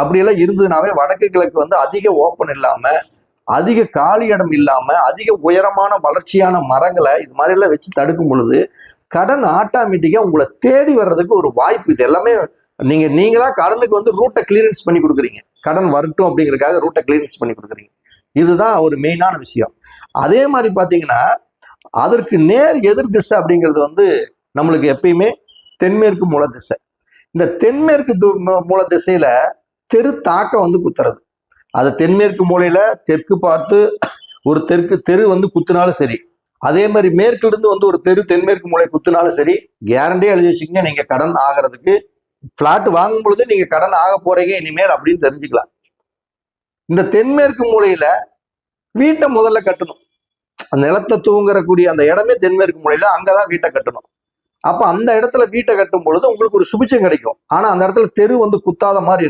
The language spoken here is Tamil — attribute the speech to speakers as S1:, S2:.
S1: அப்படியெல்லாம் இருந்ததுனாவே வடக்கு கிழக்கு வந்து அதிக ஓப்பன் இல்லாம, அதிக காலி இடம் இல்லாம, அதிக உயரமான வளர்ச்சியான மரங்களை இது மாதிரி எல்லாம் வச்சு தடுக்கும் பொழுது கடன் ஆட்டோமேட்டிக்கா உங்களை தேடி வர்றதுக்கு ஒரு வாய்ப்பு. இது எல்லாமே நீங்களா கடனுக்கு வந்து ரூட்டை கிளியரன்ஸ் பண்ணி கொடுக்குறீங்க. கடன் வரட்டும் அப்படிங்கிறதுக்காக ரூட்டை கிளியரன்ஸ் பண்ணி கொடுக்குறீங்க. இதுதான் ஒரு மெயினான விஷயம். அதே மாதிரி பாத்தீங்கன்னா அதற்கு நேர் எதிர் திசை அப்படிங்கிறது வந்து நம்மளுக்கு எப்பயுமே தென்மேற்கு மூல திசை. இந்த தென்மேற்கு மூல திசையில தெரு தாக்கம் வந்து குத்துறது. அது தென்மேற்கு மூலையில தெற்கு பார்த்து ஒரு தெரு வந்து குத்துனாலும் சரி, அதே மாதிரி மேற்குல இருந்து வந்து ஒரு தெரு தென்மேற்கு மூலை குத்துனாலும் சரி, கேரண்டியா எழுதி வச்சுக்கோங்க, நீங்க கடன் ஆகிறதுக்கு பிளாட் வாங்கும் பொழுது நீங்க கடன் ஆக போறீங்க இனிமேல் அப்படின்னு தெரிஞ்சுக்கலாம். இந்த தென்மேற்கு மூலையில வீட்டை முதல்ல கட்டணும். அந்த நிலத்தை தூங்குறக்கூடிய அந்த இடமே தென்மேற்கு மூலையில, அங்கதான் வீட்டை கட்டணும். அப்ப அந்த இடத்துல வீட்டை கட்டும் பொழுது உங்களுக்கு ஒரு சுபிச்சம் கிடைக்கும். ஆனா அந்த இடத்துல தெரு வந்து குத்தாத மாதிரி இருக்கும்.